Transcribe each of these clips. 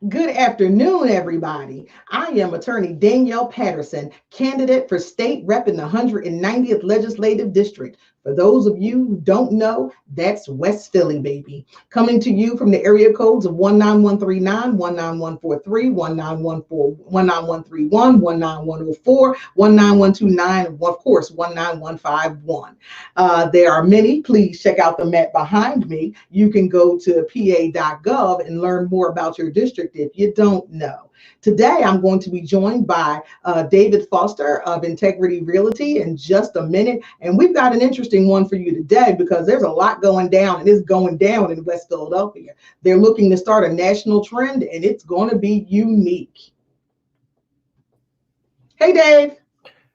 Good afternoon, everybody. I am attorney Danyl Patterson, candidate for state rep in the 190th Legislative District. For those of you who don't know, that's West Philly, baby. Coming to you from the area codes of 19139, 19143, 19131, 19104, 19129, and of course 19151. There are many. Please check out the map behind me. You can go to pa.gov and learn more about your district if you don't know. Today, I'm going to be joined by David Foster of Integrity Realty in just a minute. And we've got an interesting one for you today because there's a lot going down and it's going down in West Philadelphia. They're looking to start a national trend and it's going to be unique. Hey, Dave.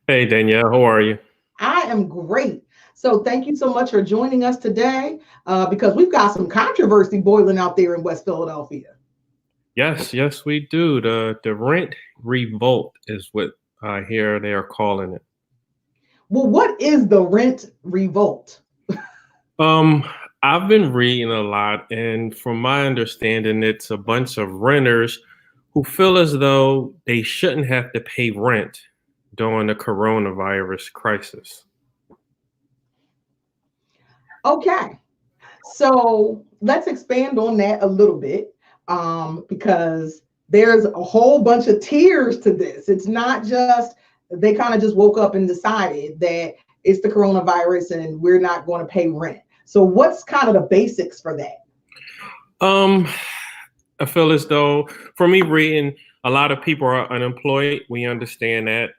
Hey, Danielle, how are you? I am great. So thank you so much for joining us today because we've got some controversy boiling out there in West Philadelphia. Yes, we do. The rent revolt is what I hear they are calling it. Well, what is the rent revolt? I've been reading a lot, and from my understanding, it's a bunch of renters who feel as though they shouldn't have to pay rent during the coronavirus crisis. Okay, so let's expand on that a little bit because there's a whole bunch of tiers to this. It's not just they kind of just woke up and decided that it's the coronavirus and we're not going to pay rent. So what's kind of the basics for that? I feel as though, for me reading, a lot of people are unemployed. We understand that.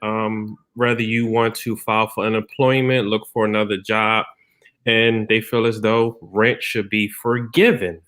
Whether you want to file for unemployment, look for another job, and they feel as though rent should be forgiven.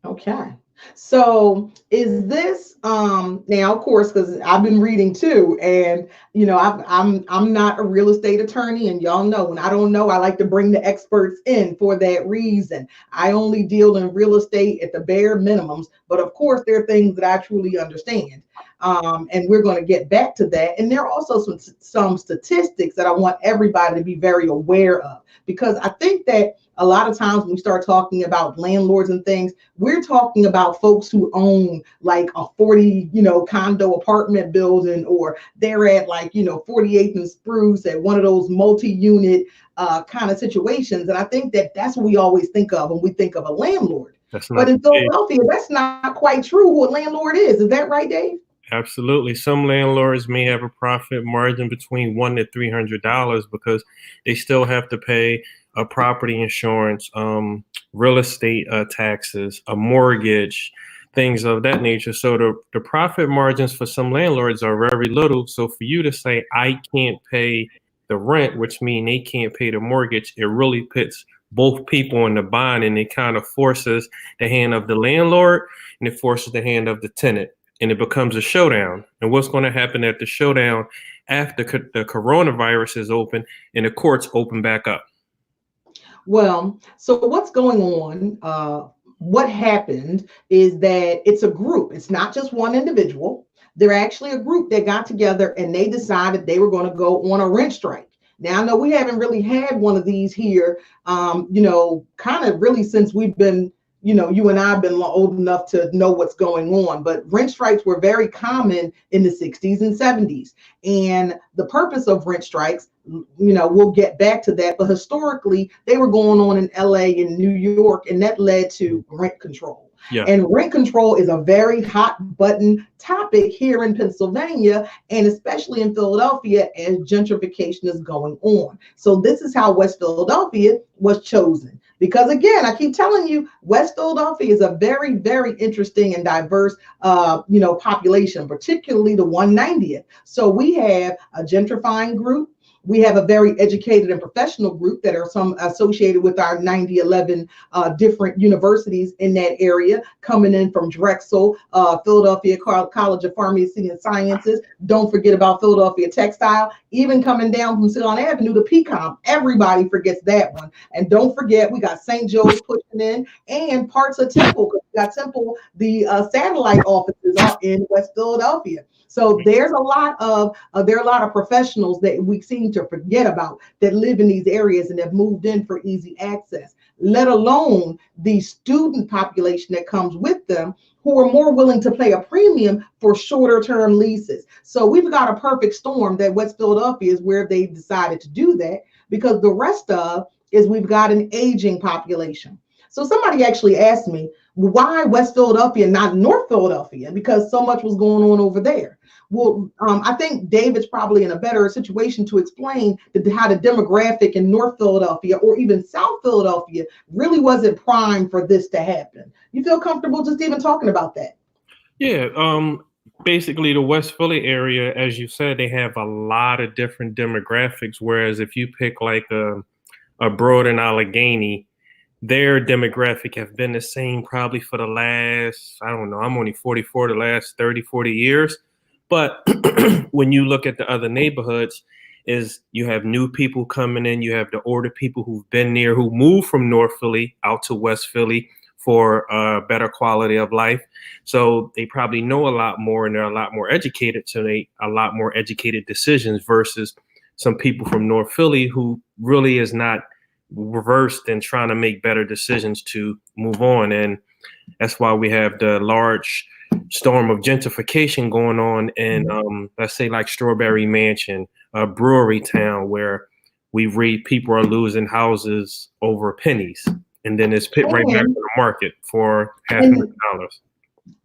Okay. So is this now, of course, because I've been reading too, and I'm not a real estate attorney, and y'all know when I don't know, I like to bring the experts in for that reason. I only deal in real estate at the bare minimums, but of course there are things that I truly understand. And we're going to get back to that. And there are also some statistics that I want everybody to be very aware of, because I think that a lot of times when we start talking about landlords and things, we're talking about folks who own like a 40, condo apartment building, or they're at like, 48th and Spruce at one of those multi-unit kind of situations. And I think that that's what we always think of when we think of a landlord. But in Philadelphia, that's not quite true who a landlord is. Is that right, Dave? Absolutely. Some landlords may have a profit margin between $100 to $300 because they still have to pay a property insurance, real estate taxes, a mortgage, things of that nature. So the profit margins for some landlords are very little. So for you to say, I can't pay the rent, which means they can't pay the mortgage, it really puts both people in the bind, and it kind of forces the hand of the landlord and it forces the hand of the tenant. And it becomes a showdown. And what's going to happen at the showdown after the coronavirus is open and the courts open back up? Well, so what's going on? What happened is that it's a group. It's not just one individual. They're actually a group that got together and they decided they were going to go on a rent strike. Now, I know we haven't really had one of these here, kind of really since we've been, you and I have been old enough to know what's going on, but rent strikes were very common in the 60s and 70s. And the purpose of rent strikes, we'll get back to that, but historically they were going on in LA and New York, and that led to rent control. Yeah. And rent control is a very hot button topic here in Pennsylvania, and especially in Philadelphia as gentrification is going on. So this is how West Philadelphia was chosen. Because again, I keep telling you, West Philadelphia is a very, very interesting and diverse, population, particularly the 190th. So we have a gentrifying group. We have a very educated and professional group that are some associated with our 9011 different universities in that area, coming in from Drexel, Philadelphia College of Pharmacy and Sciences. Don't forget about Philadelphia Textile, even coming down from Ceylon Avenue to PCOM. Everybody forgets that one. And don't forget, we got St. Joe's pushing in and parts of Temple. got Temple. The satellite offices are in West Philadelphia. So there's there are a lot of professionals that we seem to forget about that live in these areas and have moved in for easy access, let alone the student population that comes with them, who are more willing to pay a premium for shorter term leases. So we've got a perfect storm that West Philadelphia is where they decided to do that, because the rest of is we've got an aging population. So somebody actually asked me, why West Philadelphia, not North Philadelphia, because so much was going on over there. Well, I think David's probably in a better situation to explain how the demographic in North Philadelphia or even South Philadelphia really wasn't primed for this to happen. You feel comfortable just even talking about that? Yeah, basically the West Philly area, as you said, they have a lot of different demographics. Whereas if you pick like a Broad and Allegheny, their demographic have been the same probably for the last, I don't know, I'm only 44, the last 30, 40 years. But when you look at the other neighborhoods, is you have new people coming in, you have the older people who've been there, who moved from North Philly out to West Philly for a better quality of life. So they probably know a lot more and they're a lot more educated. So they a lot more educated decisions versus some people from North Philly who really is not reversed and trying to make better decisions to move on. And that's why we have the large storm of gentrification going on in, let's say, like Strawberry Mansion, Brewery Town, where we read people are losing houses over pennies, and then it's put right back to the market for $500,000.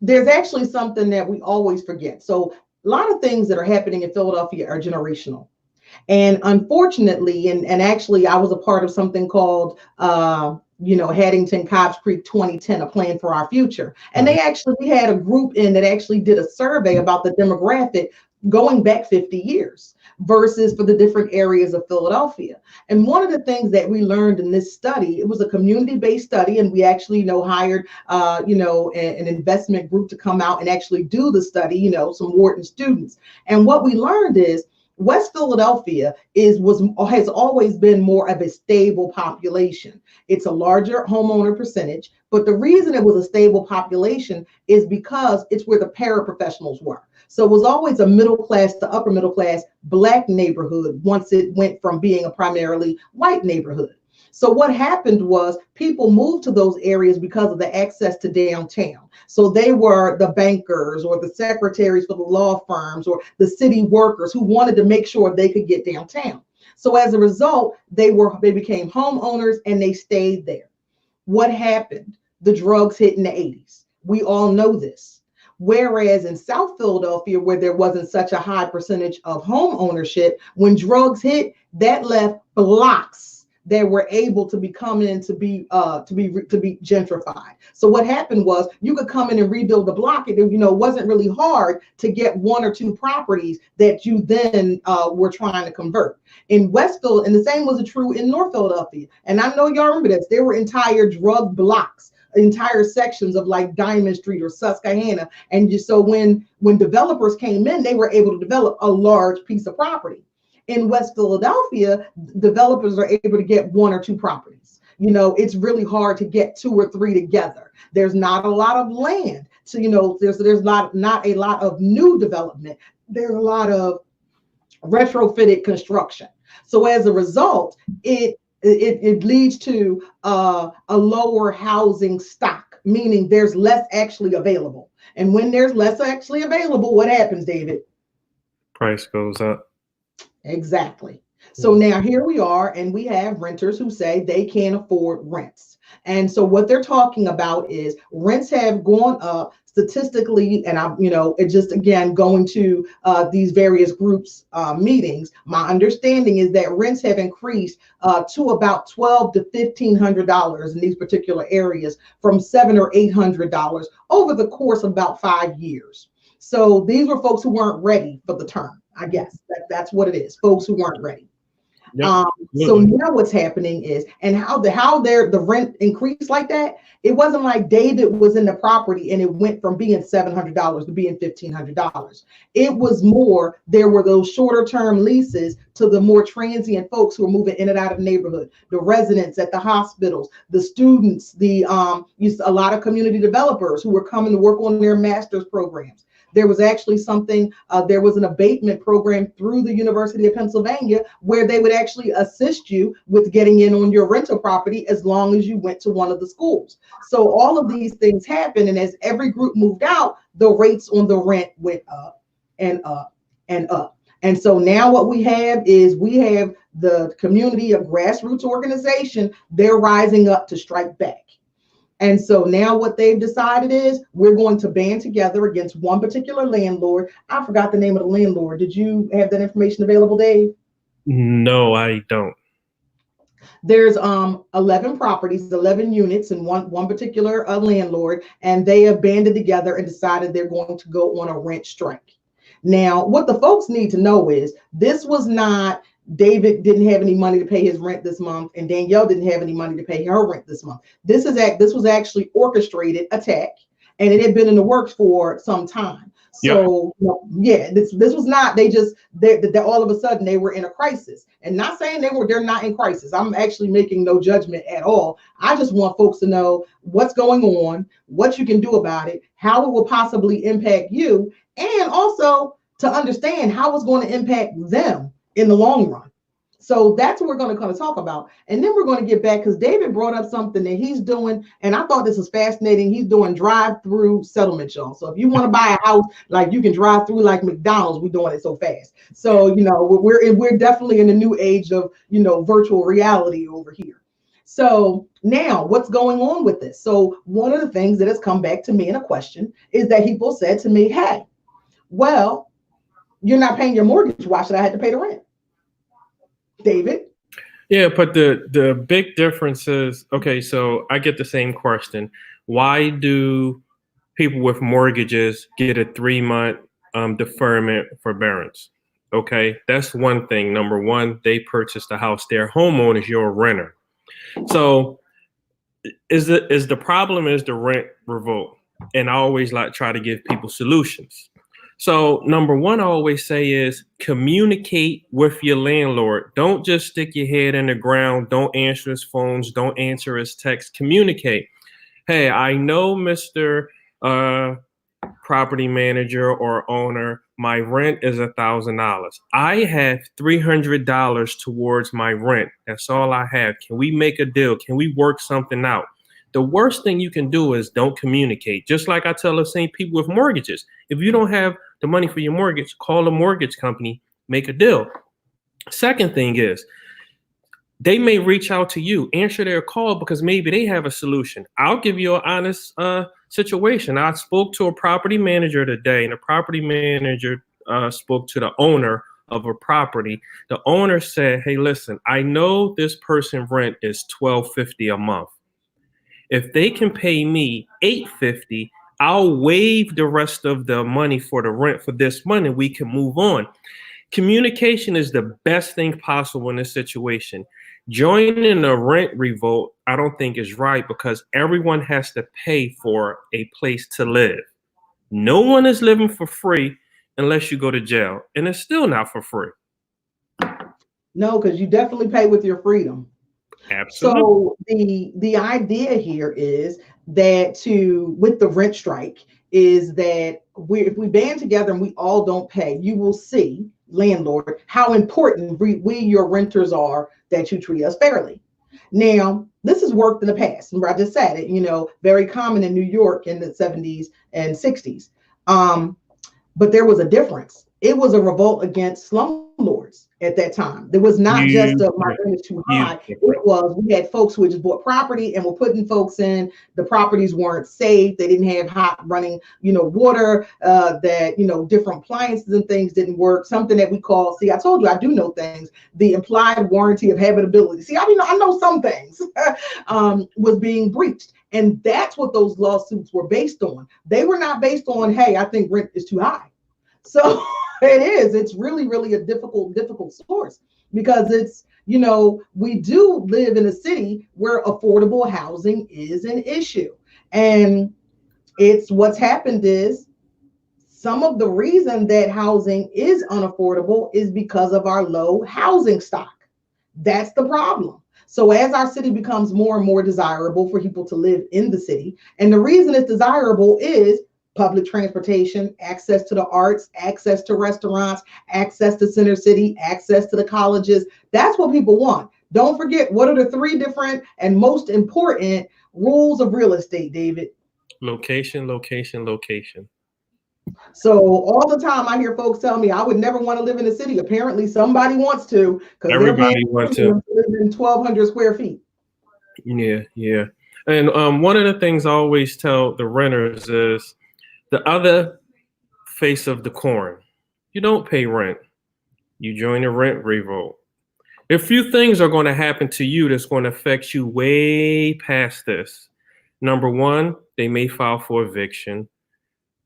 There's actually something that we always forget. So a lot of things that are happening in Philadelphia are generational. And unfortunately, and actually, I was a part of something called, Haddington Cobbs Creek 2010, a plan for our future. And we had a group in that actually did a survey about the demographic going back 50 years versus for the different areas of Philadelphia. And one of the things that we learned in this study, it was a community-based study, and we actually, hired, an investment group to come out and actually do the study, some Wharton students. And what we learned is West Philadelphia has always been more of a stable population. It's a larger homeowner percentage, but the reason it was a stable population is because it's where the paraprofessionals were. So it was always a middle class to upper middle class Black neighborhood once it went from being a primarily white neighborhood. So what happened was people moved to those areas because of the access to downtown. So they were the bankers or the secretaries for the law firms or the city workers who wanted to make sure they could get downtown. So as a result, they became homeowners and they stayed there. What happened? The drugs hit in the 80s. We all know this. Whereas in South Philadelphia, where there wasn't such a high percentage of home ownership, when drugs hit, that left blocks that were able to become in to be gentrified. So what happened was you could come in and rebuild the block. It wasn't really hard to get one or two properties that you then were trying to convert. In West Philadelphia, and the same was true in North Philadelphia. And I know y'all remember this. There were entire drug blocks, entire sections of like Diamond Street or Susquehanna. And so when developers came in, they were able to develop a large piece of property. In West Philadelphia, developers are able to get one or two properties. It's really hard to get two or three together. There's not a lot of land. So, there's not a lot of new development. There's a lot of retrofitted construction. So as a result, it leads to a lower housing stock, meaning there's less actually available. And when there's less actually available, what happens, David? Price goes up. Exactly. So now here we are, and we have renters who say they can't afford rents. And so what they're talking about is rents have gone up statistically, and it just, again, going to these various groups meetings, my understanding is that rents have increased to about $1,200 to $1,500 in these particular areas from $700 or $800 over the course of about 5 years. So these were folks who weren't ready for the term. I guess that's what it is, folks who weren't ready. Yep. So Absolutely. now what's happening is, and the rent increased like that. It wasn't like David was in the property and it went from being $700 to being $1,500. It was more. There were those shorter term leases to the more transient folks who are moving in and out of the neighborhood, the residents at the hospitals, the students, a lot of community developers who were coming to work on their master's programs. There was actually there was an abatement program through the University of Pennsylvania where they would actually assist you with getting in on your rental property as long as you went to one of the schools. So all of these things happened. And as every group moved out, the rates on the rent went up and up and up. And so now what we have the community of grassroots organization, they're rising up to strike back. And so now what they've decided is we're going to band together against one particular landlord. I forgot the name of the landlord. Did you have that information available, Dave? No, I don't. There's 11 properties, 11 units, and one particular landlord, and they have banded together and decided they're going to go on a rent strike. Now, what the folks need to know is this was not David didn't have any money to pay his rent this month, and Danielle didn't have any money to pay her rent this month. This was actually orchestrated attack, and it had been in the works for some time. Yep. So yeah, this was not they all of a sudden they were in a crisis, and not saying they're not in crisis. I'm actually making no judgment at all. I just want folks to know what's going on, what you can do about it, how it will possibly impact you, and also to understand how it's going to impact them in the long run. So that's what we're going to kind of talk about. And then we're going to get back because David brought up something that he's doing. And I thought this was fascinating. He's doing drive-through settlement, y'all. So if you want to buy a house, like you can drive through like McDonald's, we're doing it so fast. So, we're definitely in the new age of, virtual reality over here. So now what's going on with this? So one of the things that has come back to me in a question is that people said to me, hey, well, you're not paying your mortgage. Why should I have to pay the rent? David? Yeah, but the big difference is, okay, so I get the same question. Why do people with mortgages get a 3-month deferment forbearance? Okay, that's one thing. Number one, they purchased the house. They're homeowners, you're a renter. So is the problem is the rent revolt. And I always like try to give people solutions. So number one, I always say is communicate with your landlord. Don't just stick your head in the ground. Don't answer his phones. Don't answer his texts. Communicate. Hey, I know, Mr. Property manager or owner, my rent is $1,000. I have $300 towards my rent. That's all I have. Can we make a deal? Can we work something out? The worst thing you can do is don't communicate. Just like I tell the same people with mortgages. If you don't have the money for your mortgage, call a mortgage company, make a deal. Second thing is, they may reach out to you, answer their call because maybe they have a solution. I'll give you an honest situation. I spoke to a property manager today, and the property manager spoke to the owner of a property. The owner said, hey, listen, I know this person rent is $1,250 a month. If they can pay me $850, I'll waive the rest of the money for the rent for this month, and we can move on. Communication is the best thing possible in this situation. Joining a rent revolt, I don't think is right because everyone has to pay for a place to live. No one is living for free unless you go to jail, and it's still not for free. No, because you definitely pay with your freedom. Absolutely. So the idea here is that with the rent strike is that if we band together and we all don't pay, you will see, landlord, how important we your renters are that you treat us fairly. Now, this has worked in the past. Remember, I just said it, very common in New York in the 70s and 60s. But there was a difference. It was a revolt against slumlords at that time. There was not just my rent is too high. It was we had folks who had just bought property and were putting folks in. The properties weren't safe. They didn't have hot running, water. That different appliances and things didn't work. Something that we call, see, I told you I do know things. The implied warranty of habitability. See, I know some things was being breached. And that's what those lawsuits were based on. They were not based on, hey, I think rent is too high. So it's really, really a difficult source because We do live in a city where affordable housing is an issue. And it's what's happened is some of the reason that housing is unaffordable is because of our low housing stock. That's the problem. So as our city becomes more and more desirable for people to live in the city, and the reason it's desirable is public transportation, access to the arts, access to restaurants, access to center city, access to the colleges. That's what people want. Don't forget, what are the three different and most important rules of real estate, David? Location, location, location. So all the time I hear folks tell me I would never want to live in a city. Apparently somebody wants to because they're paying Everybody wants to. to live in 1,200 square feet. Yeah, yeah. And one of the things I always tell the renters is the other face of the coin. You don't pay rent. You join a rent revolt. A few things are going to happen to you that's going to affect you way past this. Number one, they may file for eviction.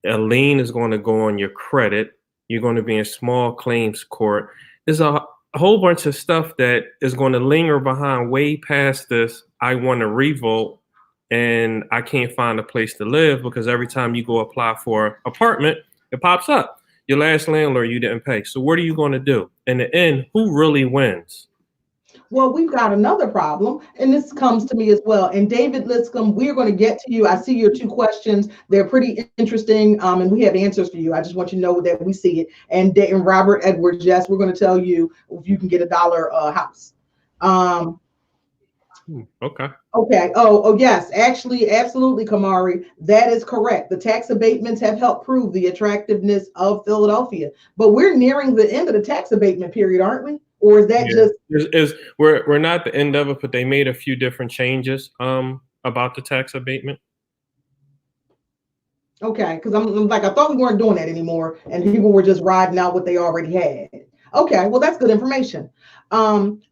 A lien is going to go on your credit. You're going to be in small claims court. There's a whole bunch of stuff that is going to linger behind way past this. I want to revolt and I can't find a place to live because every time you go apply for an apartment, it pops up. Your last landlord you didn't pay. So what are you going to do? In the end, who really wins? Well, we've got another problem, and this comes to me as well. And David Lipscomb, we're going to get to you. I see your two questions. They're pretty interesting, and we have answers for you. I just want you to know that we see it. And Robert Edwards, yes, we're going to tell you if you can get $1 house. Okay. Okay. Oh, yes. Actually, absolutely, Kamari. That is correct. The tax abatements have helped prove the attractiveness of Philadelphia. But we're nearing the end of the tax abatement period, aren't we? Or is that just we're not the end of it, but they made a few different changes about the tax abatement. Okay, because I'm like, I thought we weren't doing that anymore, and people were just riding out what they already had. Okay, well, that's good information.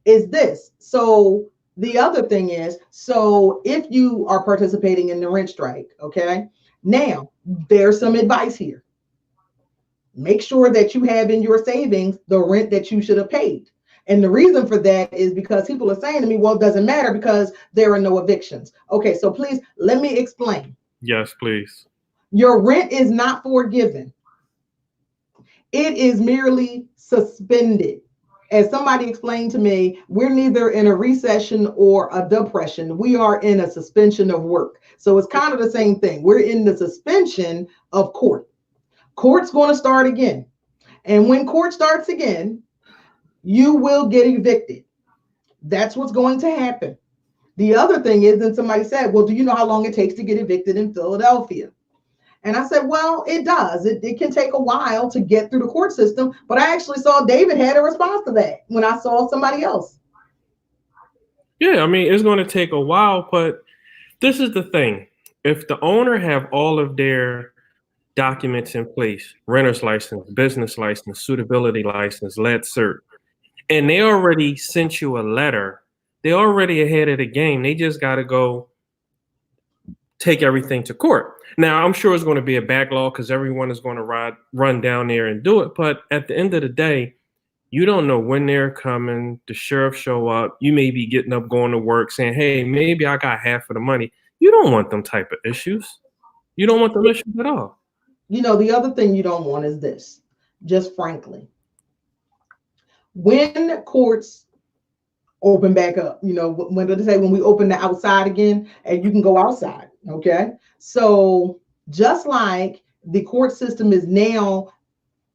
Is this so? The other thing is, so if you are participating in the rent strike, okay, now there's some advice here. Make sure that you have in your savings the rent that you should have paid. And the reason for that is because people are saying to me, well, it doesn't matter because there are no evictions. Okay, so please let me explain. Yes, please. Your rent is not forgiven. It is merely suspended. As somebody explained to me, we're neither in a recession or a depression. We are in a suspension of work. So it's kind of the same thing. We're in the suspension of court. Court's going to start again. And when court starts again, you will get evicted. That's what's going to happen. The other thing is, then somebody said, well, do you know how long it takes to get evicted in Philadelphia? And I said, well, it does. It can take a while to get through the court system. But I actually saw David had a response to that when I saw somebody else. Yeah, I mean, it's going to take a while, but this is the thing. If the owner have all of their documents in place, renter's license, business license, suitability license, lead cert, and they already sent you a letter, they're already ahead of the game. They just got to go take everything to court. Now, I'm sure it's going to be a backlog because everyone is going to run down there and do it. But at the end of the day, you don't know when they're coming. The sheriff show up. You may be getting up, going to work, saying, hey, maybe I got half of the money. You don't want them type of issues. You don't want them issues at all. The other thing you don't want is this, just frankly. When courts open back up, when they say when we open the outside again and you can go outside, okay? So just like the court system is now,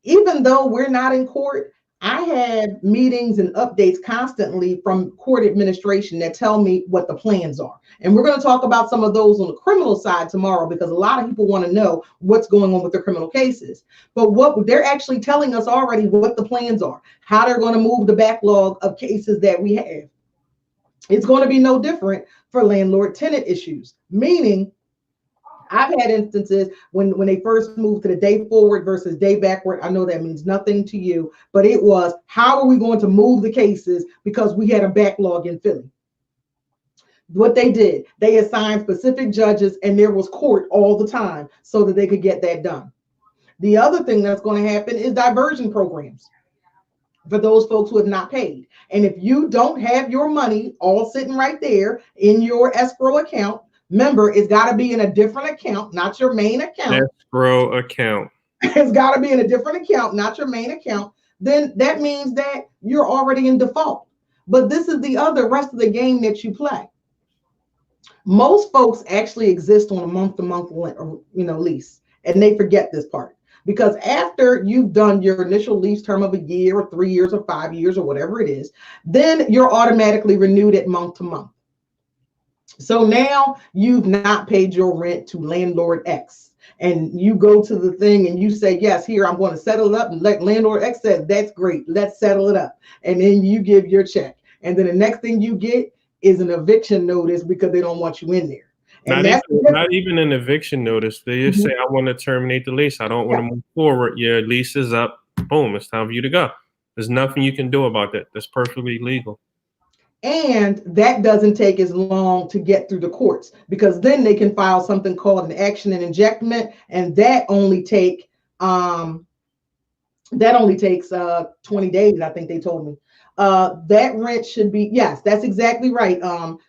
even though we're not in court, I have meetings and updates constantly from court administration that tell me what the plans are. And we're going to talk about some of those on the criminal side tomorrow because a lot of people want to know what's going on with their criminal cases. But what they're actually telling us already what the plans are, how they're going to move the backlog of cases that we have. It's going to be no different for landlord-tenant issues, meaning I've had instances when they first moved to the day forward versus day backward. I know that means nothing to you, but it was, how are we going to move the cases because we had a backlog in Philly? What they did, they assigned specific judges and there was court all the time so that they could get that done. The other thing that's going to happen is diversion programs. for those folks who have not paid. And if you don't have your money all sitting right there in your escrow account, remember, it's got to be in a different account, not your main account. Escrow account. It's got to be in a different account, not your main account. Then that means that you're already in default. But this is the other rest of the game that you play. Most folks actually exist on a month-to-month, lease, and they forget this part. Because after you've done your initial lease term of a year or 3 years or 5 years or whatever it is, then you're automatically renewed at month to month. So now you've not paid your rent to landlord X, and you go to the thing and you say, yes, here, I'm going to settle it up. And let landlord X says, that's great, let's settle it up. And then you give your check. And then the next thing you get is an eviction notice because they don't want you in there. And not even an eviction notice. They just say, I want to terminate the lease. I don't want to move forward. Your lease is up. Boom, it's time for you to go. There's nothing you can do about that. That's perfectly legal. And that doesn't take as long to get through the courts, because then they can file something called an action and injectment, and that only takes 20 days, I think they told me. That rent should be, yes, that's exactly right,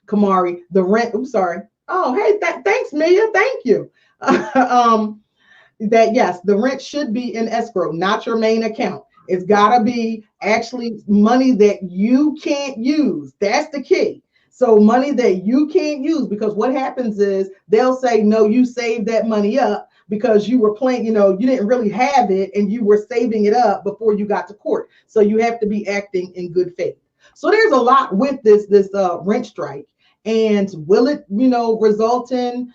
Kamari. The rent, I'm sorry. Oh, hey, thanks, Mia. Thank you. That yes, the rent should be in escrow, not your main account. It's got to be actually money that you can't use. That's the key. So money that you can't use, because what happens is they'll say, no, you saved that money up because you were playing, you didn't really have it and you were saving it up before you got to court. So you have to be acting in good faith. So there's a lot with this rent strike. And will it, result in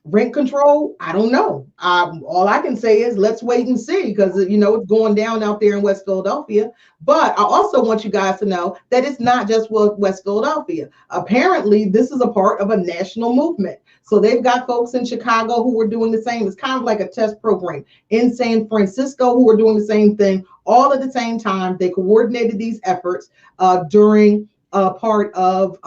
rent control? I don't know. All I can say is let's wait and see, because it's going down out there in West Philadelphia. But I also want you guys to know that it's not just West Philadelphia. Apparently, this is a part of a national movement. So they've got folks in Chicago who are doing the same. It's kind of like a test program. In San Francisco, who are doing the same thing all at the same time. They coordinated these efforts during part of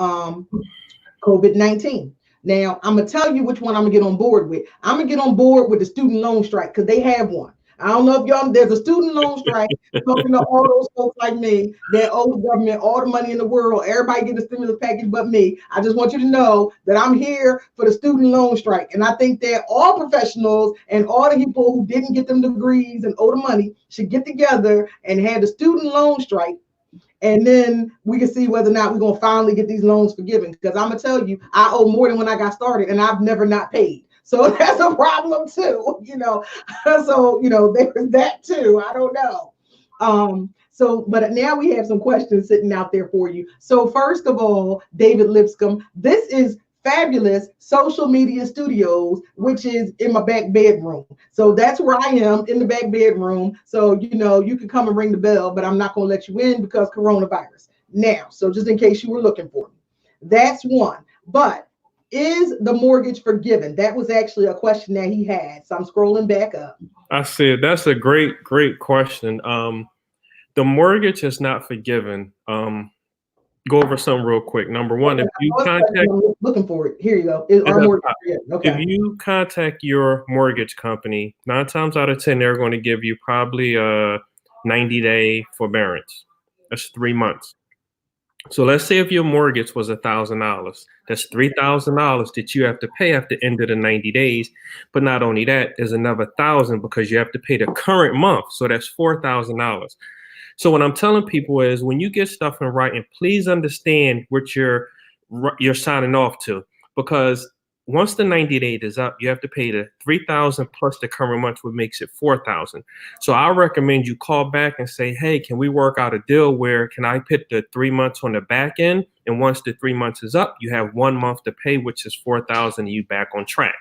COVID-19. Now, I'm going to tell you which one I'm going to get on board with. I'm going to get on board with the student loan strike, because they have one. I don't know if y'all, there's a student loan strike talking to all those folks like me that owe the government all the money in the world. Everybody get a stimulus package but me. I just want you to know that I'm here for the student loan strike. And I think that all professionals and all the people who didn't get them degrees and owe the money should get together and have the student loan strike. And then we can see whether or not we're going to finally get these loans forgiven. Because I'm going to tell you, I owe more than when I got started, and I've never not paid. So that's a problem too, So, there's that too. I don't know. But now we have some questions sitting out there for you. So first of all, David Lipscomb, this is Fabulous Social Media Studios, which is in my back bedroom. So that's where I am, in the back bedroom. So, you can come and ring the bell, but I'm not going to let you in because coronavirus. Now, so just in case you were looking for me, that's one. But is the mortgage forgiven? That was actually a question that he had. So I'm scrolling back up. I see. That's a great question. The mortgage is not forgiven. Go over something real quick. Number one, if you contact, looking for it. Here you go. Okay. If you contact your mortgage company, 9 times out of 10, they're going to give you probably a 90-day forbearance. That's 3 months. So let's say if your mortgage was $1,000, that's $3,000 that you have to pay at the end of the 90 days. But not only that, there's another $1,000 because you have to pay the current month. So that's $4,000. So what I'm telling people is, when you get stuff in writing, please understand what you're signing off to, because once the 90 days is up, you have to pay the $3,000 plus the current month, which makes it $4,000. So I recommend you call back and say, hey, can we work out a deal where can I put the 3 months on the back end? And once the 3 months is up, you have 1 month to pay, which is $4,000, and you back on track.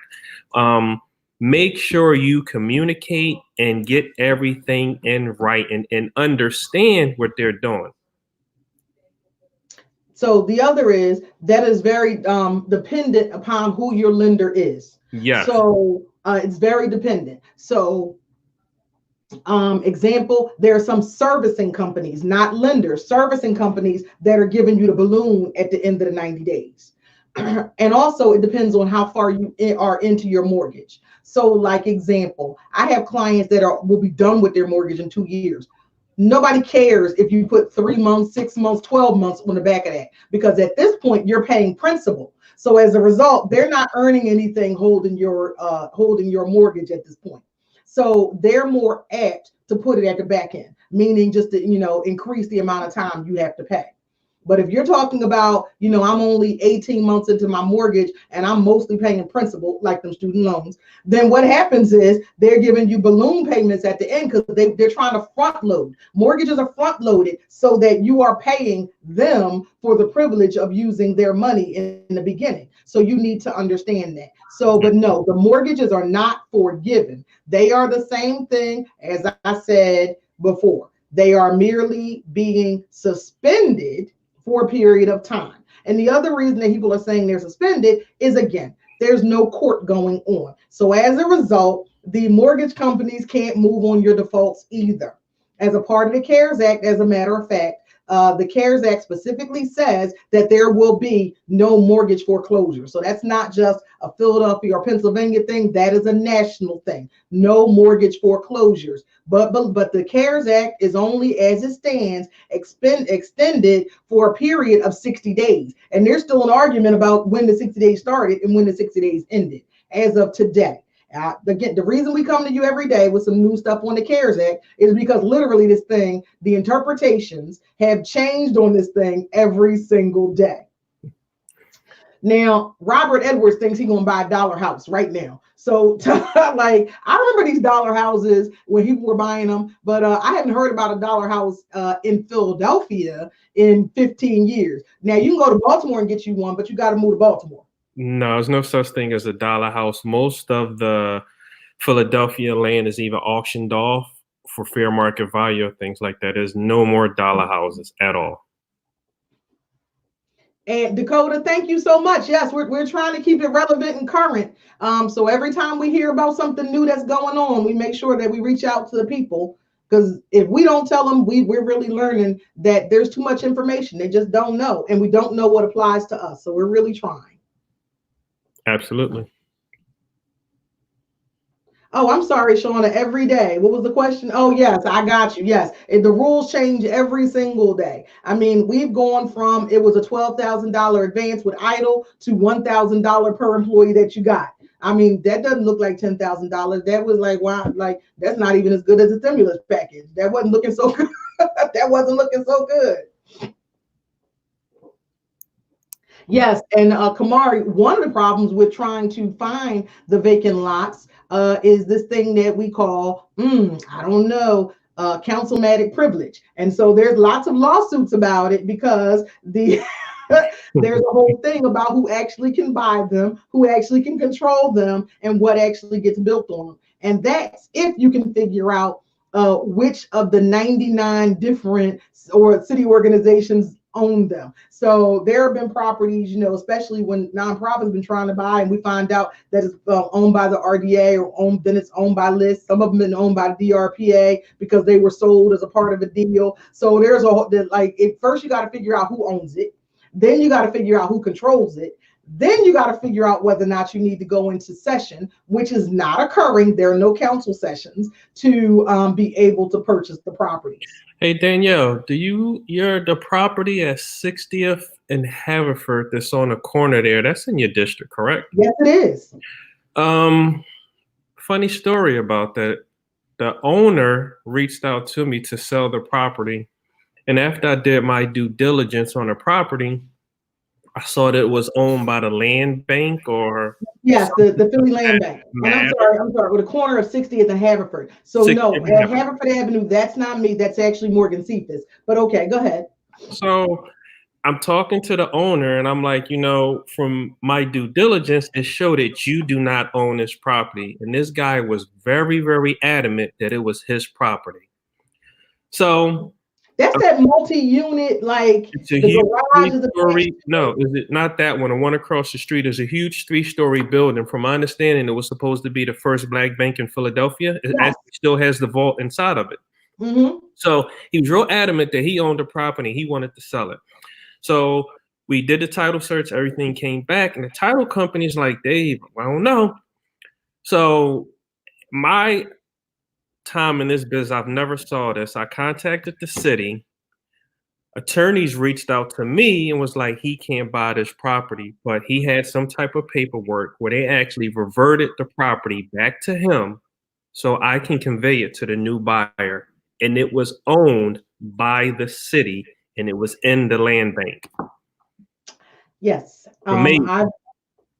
Make sure you communicate and get everything in writing and understand what they're doing. So the other is that is very dependent upon who your lender is. Yeah. So it's very dependent. So example, there are some servicing companies, not lenders, servicing companies that are giving you the balloon at the end of the 90 days. And also it depends on how far you are into your mortgage. So like example, I have clients that will be done with their mortgage in 2 years. Nobody cares if you put 3 months, 6 months, 12 months on the back of that, because at this point you're paying principal. So as a result, they're not earning anything holding your mortgage at this point. So they're more apt to put it at the back end, meaning just to increase the amount of time you have to pay. But if you're talking about, I'm only 18 months into my mortgage and I'm mostly paying principal, like them student loans, then what happens is they're giving you balloon payments at the end because they're trying to front load. Mortgages are front loaded so that you are paying them for the privilege of using their money in the beginning. So you need to understand that. So, but no, the mortgages are not forgiven. They are the same thing as I said before. They are merely being suspended for a period of time. And the other reason that people are saying they're suspended is, again, there's no court going on. So as a result, the mortgage companies can't move on your defaults either. As a part of the CARES Act, as a matter of fact, the CARES Act specifically says that there will be no mortgage foreclosure. So that's not just a Philadelphia or Pennsylvania thing. That is a national thing. No mortgage foreclosures. But the CARES Act is only, as it stands, extended for a period of 60 days. And there's still an argument about when the 60 days started and when the 60 days ended as of today. Again, the reason we come to you every day with some new stuff on the CARES Act is because literally this thing, the interpretations have changed on this thing every single day. Now, Robert Edwards thinks he's gonna buy a dollar house right now. So, like, I remember these dollar houses when people were buying them, but I hadn't heard about a dollar house in Philadelphia in 15 years. Now, you can go to Baltimore and get you one, but you got to move to Baltimore. No, there's no such thing as a dollar house. Most of the Philadelphia land is either auctioned off for fair market value or things like that. There's no more dollar houses at all. And Dakota, thank you so much. Yes, we're trying to keep it relevant and current. So every time we hear about something new that's going on, we make sure that we reach out to the people, because if we don't tell them, we're really learning that there's too much information. They just don't know, and we don't know what applies to us. So we're really trying. Absolutely. Oh, I'm sorry, Shauna. Every day. What was the question? Oh, yes, I got you. Yes. And the rules change every single day. I mean, we've gone from it was a $12,000 advance with idle to $1,000 per employee that you got. I mean, that doesn't look like $10,000. That was like, wow, like that's not even as good as a stimulus package. That wasn't looking so good. That wasn't looking so good. Yes, and Kamari, one of the problems with trying to find the vacant lots is this thing that we call, I don't know, councilmatic privilege. And so there's lots of lawsuits about it because there's a whole thing about who actually can buy them, who actually can control them, and what actually gets built on them. And that's if you can figure out which of the 99 different or city organizations own them. So there have been properties, especially when nonprofits been trying to buy, and we find out that it's owned by the RDA or then it's owned by lists. Some of them been owned by the DRPA because they were sold as a part of a deal. So there's first you got to figure out who owns it. Then you got to figure out who controls it. Then you got to figure out whether or not you need to go into session, which is not occurring. There are no council sessions to be able to purchase the properties. Hey, Danielle, you're the property at 60th and Haverford that's on the corner there. That's in your district, correct? Yes, it is. Funny story about that. The owner reached out to me to sell the property. And after I did my due diligence on the property, I saw that it was owned by the land bank or yes, the Philly Land Bank. And I'm sorry, with the corner of 60th and Haverford. So no, at Haverford Avenue, that's not me. That's actually Morgan Cephas. But okay, go ahead. So I'm talking to the owner and I'm like, from my due diligence, it showed that you do not own this property. And this guy was very, very adamant that it was his property. So that's that multi-unit, like it's a huge three-story. No, is it not that one? The one across the street is a huge 3-story building. From my understanding, it was supposed to be the first black bank in Philadelphia. It actually still has the vault inside of it. Mm-hmm. So he was real adamant that he owned the property. He wanted to sell it. So we did the title search. Everything came back, and the title company's like, Dave, I don't know. So my time in this business, I've never saw this. I contacted the city. Attorneys reached out to me and was like, he can't buy this property, but he had some type of paperwork where they actually reverted the property back to him so I can convey it to the new buyer. And it was owned by the city and it was in the land bank. Yes. Amazing.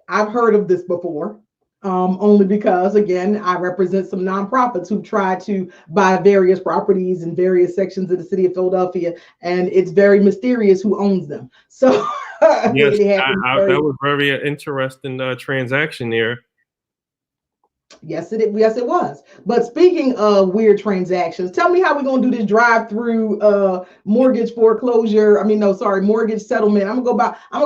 I've heard of this before. Only because, again, I represent some nonprofits who try to buy various properties in various sections of the city of Philadelphia, and it's very mysterious who owns them. So Yes, it happens that was very interesting transaction there. Yes, yes, it was. But speaking of weird transactions, tell me how we're gonna do this drive-through mortgage foreclosure. I mean, no, sorry, mortgage settlement. I'm gonna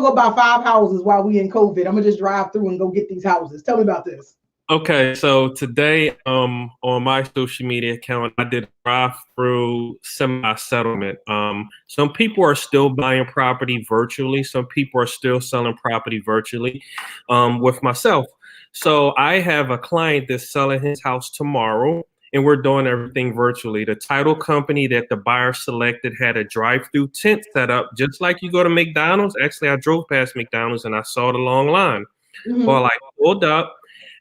go buy 5 houses while we in COVID. I'm gonna just drive through and go get these houses. Tell me about this. Okay, so today on my social media account, I did a drive-through semi-settlement. Some people are still buying property virtually. Some people are still selling property virtually with myself. So I have a client that's selling his house tomorrow, and we're doing everything virtually. The title company that the buyer selected had a drive-through tent set up, just like you go to McDonald's. Actually, I drove past McDonald's and I saw the long line. Well, I pulled up.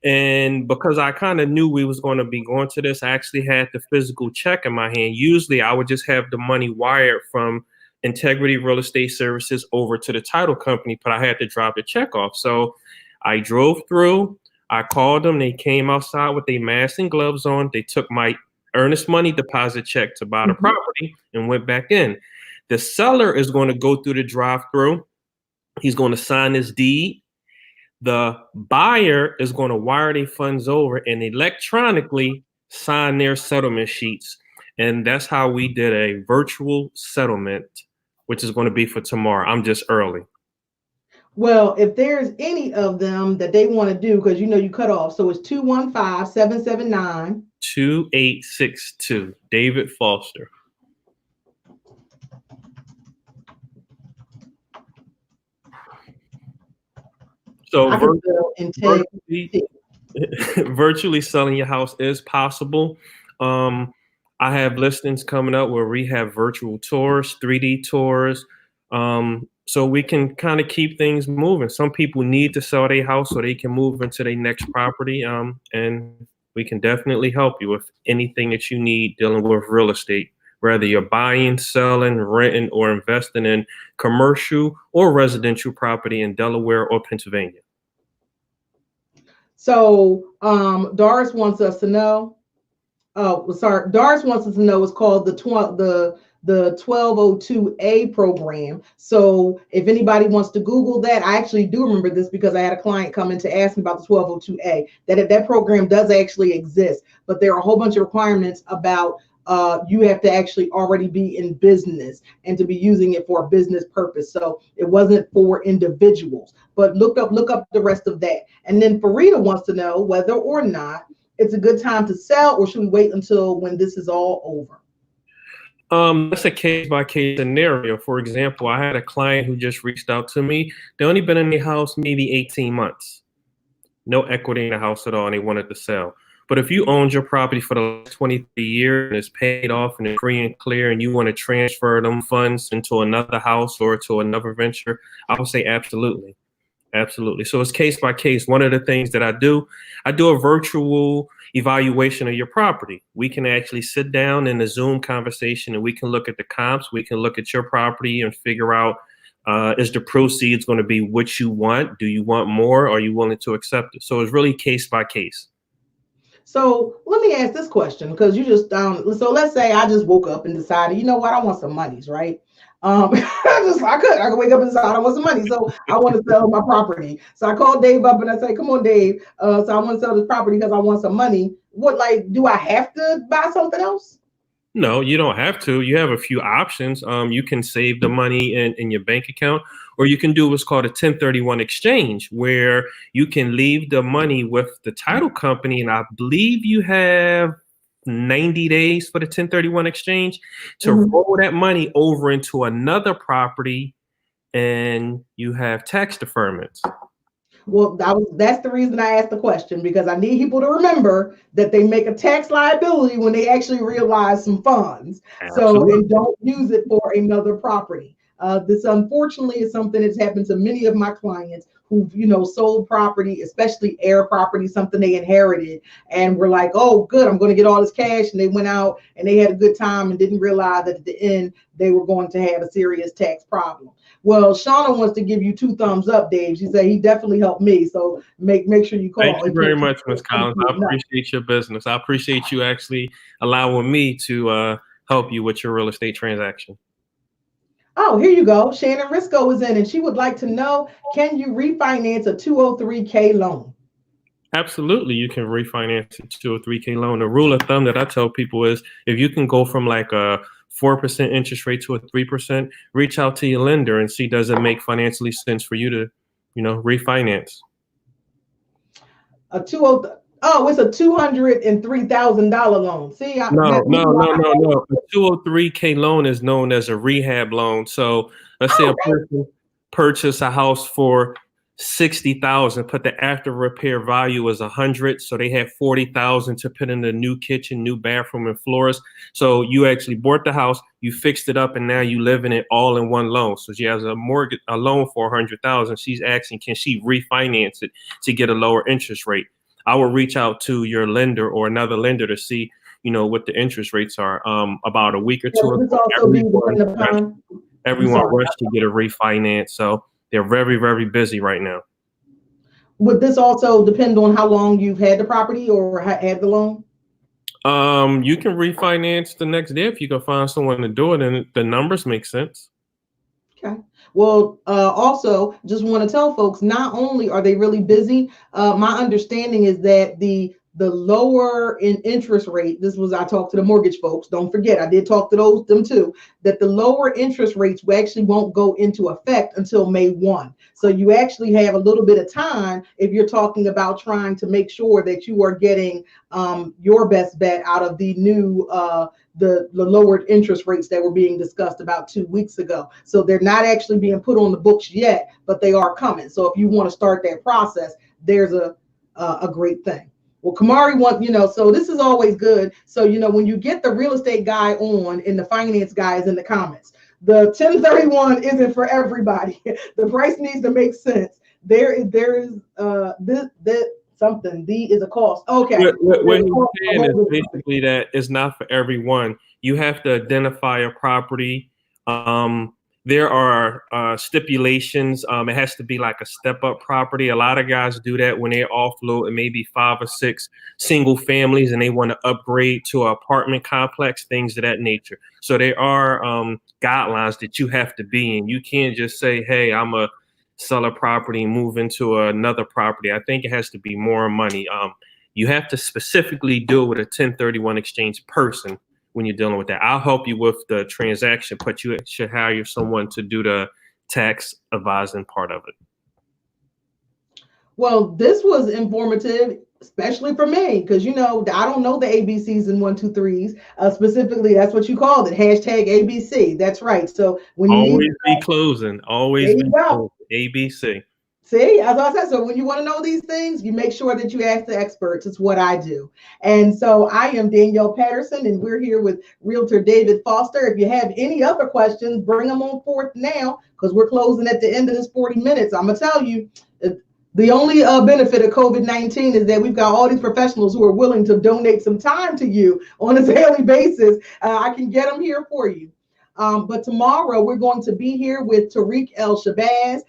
And because I kind of knew we was going to be going to this, I actually had the physical check in my hand. Usually I would just have the money wired from Integrity Real Estate Services over to the title company, but I had to drop the check off. So I drove through, I called them, they came outside with their masks and gloves on. They took my earnest money deposit check to buy the property and went back in. The seller is going to go through the drive-through. He's going to sign his deed. The buyer is going to wire their funds over and electronically sign their settlement sheets. And that's how we did a virtual settlement, which is going to be for tomorrow. I'm just early. Well, if there's any of them that they want to do, because you cut off. So it's 215-779. 2862. David Foster. So virtually selling your house is possible. I have listings coming up where we have virtual tours, 3D tours. So we can kind of keep things moving. Some people need to sell their house so they can move into their next property. And we can definitely help you with anything that you need dealing with real estate, whether you're buying, selling, renting, or investing in commercial or residential property in Delaware or Pennsylvania. So Doris wants us to know. Doris wants us to know it's called the 1202A program. So if anybody wants to Google that, I actually do remember this because I had a client come in to ask me about the 1202A. That program does actually exist, but there are a whole bunch of requirements about you have to actually already be in business and to be using it for a business purpose. So it wasn't for individuals, but look up the rest of that. And then Farida wants to know whether or not it's a good time to sell, or should we wait until when this is all over? That's a case-by-case scenario. For example, I had a client who just reached out to me. They only been in the house maybe 18 months. No equity in the house at all, and they wanted to sell. But if you owned your property for the last 23 years and it's paid off and it's free and clear and you want to transfer them funds into another house or to another venture, I would say absolutely. Absolutely. So it's case by case. One of the things that I do a virtual evaluation of your property. We can actually sit down in a Zoom conversation and we can look at the comps. We can look at your property and figure out, is the proceeds going to be what you want? Do you want more? Are you willing to accept it? So it's really case by case. So let me ask this question, because you just so let's say I just woke up and decided, you know what, I want some monies, right? I could wake up and decide I want some money, so I want to sell my property. So I called Dave up and I say, come on, Dave. So I want to sell this property because I want some money. Do I have to buy something else? No, you don't have to. You have a few options. You can save the money in your bank account, or you can do what's called a 1031 exchange, where you can leave the money with the title company. And I believe you have 90 days for the 1031 exchange to roll that money over into another property, and you have tax deferments. Well, that's the reason I asked the question, because I need people to remember that they make a tax liability when they actually realize some funds. So, and Absolutely. don't use it for another property. This unfortunately is something that's happened to many of my clients who've, sold property, especially heir property, something they inherited, and were like, oh, good, I'm going to get all this cash. And they went out and they had a good time and didn't realize that at the end they were going to have a serious tax problem. Well, Shauna wants to give you two thumbs up, Dave. She said he definitely helped me. So make sure you Thank call you in very case you much, Ms. can't Collins. do I it enough. appreciate your business. I appreciate you actually allowing me to help you with your real estate transaction. Oh, here you go. Shannon Risco is in, and she would like to know, can you refinance a 203K loan? Absolutely, you can refinance a 203K loan. The rule of thumb that I tell people is if you can go from like a 4% interest rate to a 3%, reach out to your lender and see does it make financially sense for you to, refinance. A 20 Oh, it's a $203,000 loan. See, No, this is no, why no, no, no. A 203K loan is known as a rehab loan. So let's say a oh, person purchased a house for 60,000, put the after repair value as 100. So they had 40,000 to put in the new kitchen, new bathroom, and floors. So you actually bought the house, you fixed it up, and now you live in it all in one loan. So she has a loan for 100,000. She's asking, can she refinance it to get a lower interest rate? I will reach out to your lender or another lender to see what the interest rates are. About a week or yeah, two but ago, this also be everyone dependent rushed, upon. I'm everyone sorry. rushed to get a refinance. So they're very, very busy right now. Would this also depend on how long you've had the property or had the loan? You can refinance the next day if you can find someone to do it, and the numbers make sense. Okay. Well, also, just want to tell folks, not only are they really busy, my understanding is that the lower in interest rate, this was, I talked to the mortgage folks. Don't forget, I did talk to them too, that the lower interest rates actually won't go into effect until May 1. So you actually have a little bit of time if you're talking about trying to make sure that you are getting your best bet out of the new the lowered interest rates that were being discussed about 2 weeks ago. So they're not actually being put on the books yet, but they are coming. So if you want to start that process, there's a great thing. Well, Kamari wants, so this is always good. So, when you get the real estate guy on and the finance guy is in the comments, the 1031 isn't for everybody. The price needs to make sense. There is this something. D is a cost. Okay. What There's a he's cost to saying is hold this. basically that it's not for everyone. You have to identify a property. There are stipulations. It has to be like a step-up property. A lot of guys do that when they offload and maybe 5 or 6 single families and they want to upgrade to an apartment complex, things of that nature. So there are guidelines that you have to be in. You can't just say, hey, I'm a sell a property and move into another property. I think it has to be more money. You have to specifically deal with a 1031 exchange person when you're dealing with that. I'll help you with the transaction, but you should hire someone to do the tax advising part of it. Well, this was informative, especially for me, because I don't know the ABCs and 1 2 3s. Specifically, that's what you called it. Hashtag ABC. That's right. So when you need, Always be closing. there Always you be go. closing. ABC. See, as I said, so when you want to know these things, you make sure that you ask the experts. It's what I do. And so I am Danyl Patterson, and we're here with Realtor David Foster. If you have any other questions, bring them on forth now, because we're closing at the end of this 40 minutes. I'm going to tell you, the only benefit of COVID-19 is that we've got all these professionals who are willing to donate some time to you on a daily basis. I can get them here for you. But tomorrow we're going to be here with Tariq El Shabazz.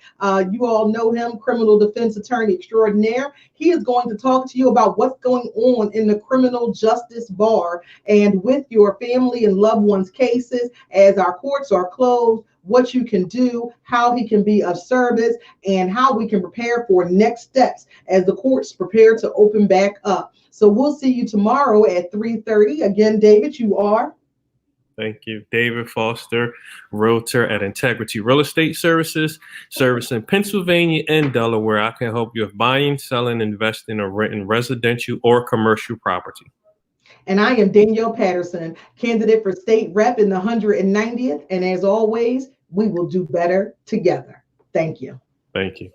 You all know him, criminal defense attorney extraordinaire. He is going to talk to you about what's going on in the criminal justice bar and with your family and loved ones cases as our courts are closed, what you can do, how he can be of service, and how we can prepare for next steps as the courts prepare to open back up. So we'll see you tomorrow at 3:30. Again, David, you are? Thank you. David Foster, Realtor at Integrity Real Estate Services, service in Pennsylvania and Delaware. I can help you with buying, selling, investing, or renting residential or commercial property. And I am Danyl Patterson, candidate for state rep in the 190th. And as always, we will do better together. Thank you. Thank you.